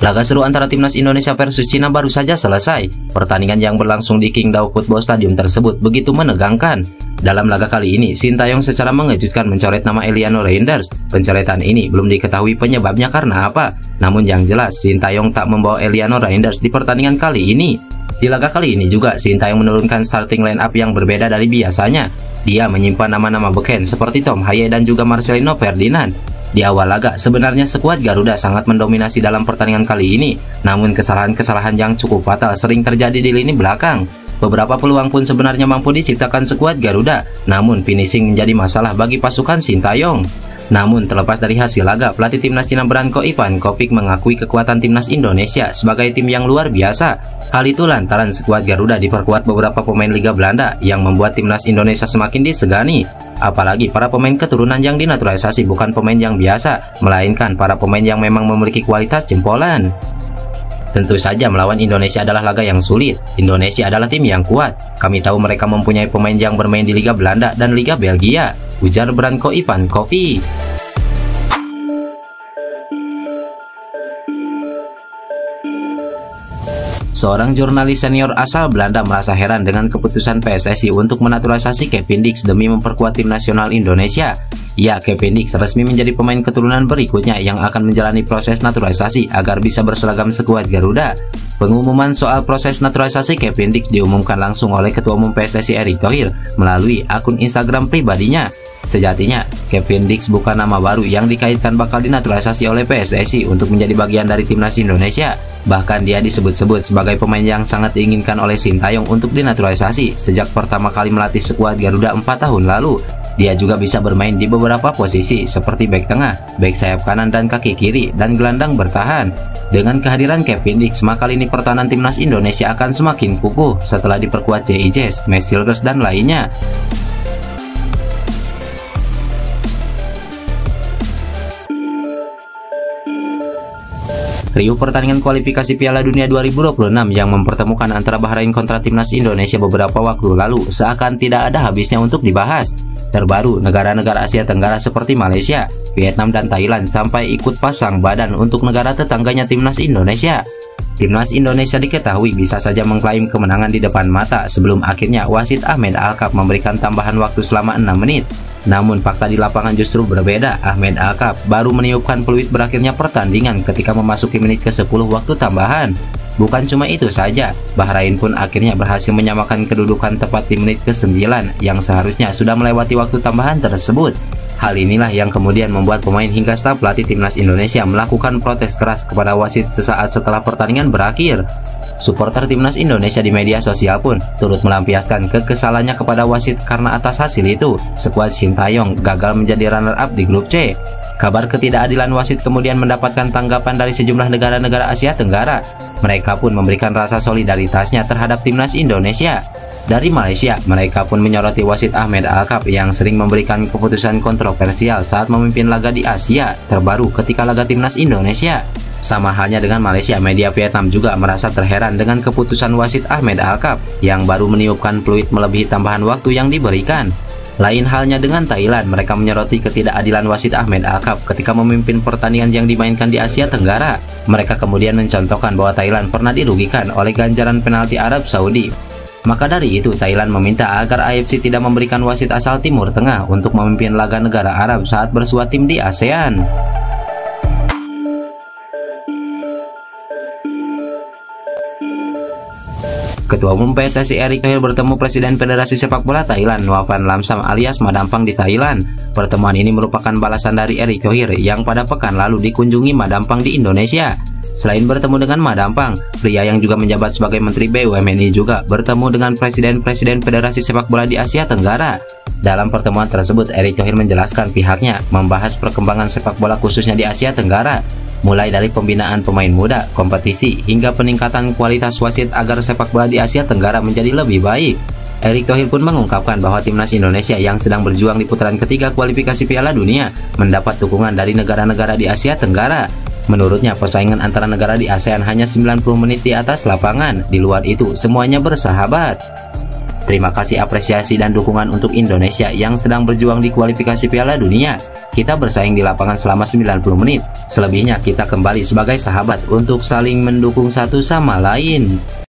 Laga seru antara timnas Indonesia versus Cina baru saja selesai. Pertandingan yang berlangsung di Qingdao Football Stadium tersebut begitu menegangkan. Dalam laga kali ini, Sintayong secara mengejutkan mencoret nama Eliano Reinders. Pencoretan ini belum diketahui penyebabnya karena apa. Namun yang jelas, Sintayong tak membawa Eliano Reinders di pertandingan kali ini. Di laga kali ini juga, Sintayong menurunkan starting line up yang berbeda dari biasanya. Dia menyimpan nama-nama beken seperti Tom Haye dan juga Marcelino Ferdinand. Di awal laga, sebenarnya skuad Garuda sangat mendominasi dalam pertandingan kali ini. Namun kesalahan-kesalahan yang cukup fatal sering terjadi di lini belakang. Beberapa peluang pun sebenarnya mampu diciptakan skuad Garuda, namun finishing menjadi masalah bagi pasukan Sintayong. Namun terlepas dari hasil laga, pelatih timnas Cina Branko Ivan Kopic mengakui kekuatan timnas Indonesia sebagai tim yang luar biasa. Hal itu lantaran skuad Garuda diperkuat beberapa pemain Liga Belanda yang membuat timnas Indonesia semakin disegani. Apalagi para pemain keturunan yang dinaturalisasi bukan pemain yang biasa, melainkan para pemain yang memang memiliki kualitas jempolan. Tentu saja melawan Indonesia adalah laga yang sulit. Indonesia adalah tim yang kuat. Kami tahu mereka mempunyai pemain yang bermain di Liga Belanda dan Liga Belgia, ujar Branko Ivan Kopic. Seorang jurnalis senior asal Belanda merasa heran dengan keputusan PSSI untuk menaturalisasi Kevin Dix demi memperkuat tim nasional Indonesia. Ya, Kevin Dix resmi menjadi pemain keturunan berikutnya yang akan menjalani proses naturalisasi agar bisa berseragam skuad Garuda. Pengumuman soal proses naturalisasi Kevin Dix diumumkan langsung oleh Ketua Umum PSSI Erick Thohir melalui akun Instagram pribadinya. Sejatinya, Kevin Dix bukan nama baru yang dikaitkan bakal dinaturalisasi oleh PSSI untuk menjadi bagian dari timnas Indonesia. Bahkan dia disebut-sebut sebagai pemain yang sangat diinginkan oleh Sintayong untuk dinaturalisasi sejak pertama kali melatih skuad Garuda 4 tahun lalu. Dia juga bisa bermain di beberapa posisi seperti bek tengah, bek sayap kanan dan kaki kiri, dan gelandang bertahan. Dengan kehadiran Kevin Dix, maka lini pertahanan timnas Indonesia akan semakin kukuh setelah diperkuat JIJS, Messilers, dan lainnya. Riuh pertandingan kualifikasi Piala Dunia 2026 yang mempertemukan antara Bahrain kontra timnas Indonesia beberapa waktu lalu seakan tidak ada habisnya untuk dibahas. Terbaru, negara-negara Asia Tenggara seperti Malaysia, Vietnam, dan Thailand sampai ikut pasang badan untuk negara tetangganya timnas Indonesia. Timnas Indonesia diketahui bisa saja mengklaim kemenangan di depan mata sebelum akhirnya wasit Ahmed Alkaf memberikan tambahan waktu selama 6 menit. Namun fakta di lapangan justru berbeda. Ahmed Alkaf baru meniupkan peluit berakhirnya pertandingan ketika memasuki menit ke-10 waktu tambahan. Bukan cuma itu saja, Bahrain pun akhirnya berhasil menyamakan kedudukan tepat di menit ke-9 yang seharusnya sudah melewati waktu tambahan tersebut. Hal inilah yang kemudian membuat pemain hingga staf pelatih timnas Indonesia melakukan protes keras kepada wasit sesaat setelah pertandingan berakhir. Supporter timnas Indonesia di media sosial pun turut melampiaskan kekesalannya kepada wasit karena atas hasil itu, skuad Sintayong gagal menjadi runner-up di grup C. Kabar ketidakadilan wasit kemudian mendapatkan tanggapan dari sejumlah negara-negara Asia Tenggara. Mereka pun memberikan rasa solidaritasnya terhadap timnas Indonesia. Dari Malaysia, mereka pun menyoroti wasit Ahmed Alkaf yang sering memberikan keputusan kontroversial saat memimpin laga di Asia, terbaru ketika laga timnas Indonesia. Sama halnya dengan Malaysia, media Vietnam juga merasa terheran dengan keputusan wasit Ahmed Alkaf yang baru meniupkan peluit melebihi tambahan waktu yang diberikan. Lain halnya dengan Thailand, mereka menyoroti ketidakadilan wasit Ahmed Alkaf ketika memimpin pertandingan yang dimainkan di Asia Tenggara. Mereka kemudian mencontohkan bahwa Thailand pernah dirugikan oleh ganjaran penalti Arab Saudi. Maka dari itu, Thailand meminta agar AFC tidak memberikan wasit asal Timur Tengah untuk memimpin laga negara Arab saat bersua tim di ASEAN. Ketua Umum PSSI Erick Thohir bertemu Presiden Federasi Sepak Bola Thailand Novan Lamsam alias Madampang di Thailand. Pertemuan ini merupakan balasan dari Erick Thohir yang pada pekan lalu dikunjungi Madampang di Indonesia. Selain bertemu dengan Madampang, pria yang juga menjabat sebagai Menteri BUMN ini juga bertemu dengan Presiden-Presiden Federasi Sepak Bola di Asia Tenggara. Dalam pertemuan tersebut, Erick Thohir menjelaskan pihaknya membahas perkembangan sepak bola khususnya di Asia Tenggara, mulai dari pembinaan pemain muda, kompetisi, hingga peningkatan kualitas wasit agar sepak bola di Asia Tenggara menjadi lebih baik. Erick Thohir pun mengungkapkan bahwa timnas Indonesia yang sedang berjuang di putaran ketiga kualifikasi Piala Dunia mendapat dukungan dari negara-negara di Asia Tenggara. Menurutnya, persaingan antara negara di ASEAN hanya 90 menit di atas lapangan. Di luar itu, semuanya bersahabat. Terima kasih apresiasi dan dukungan untuk Indonesia yang sedang berjuang di kualifikasi Piala Dunia. Kita bersaing di lapangan selama 90 menit. Selebihnya kita kembali sebagai sahabat untuk saling mendukung satu sama lain.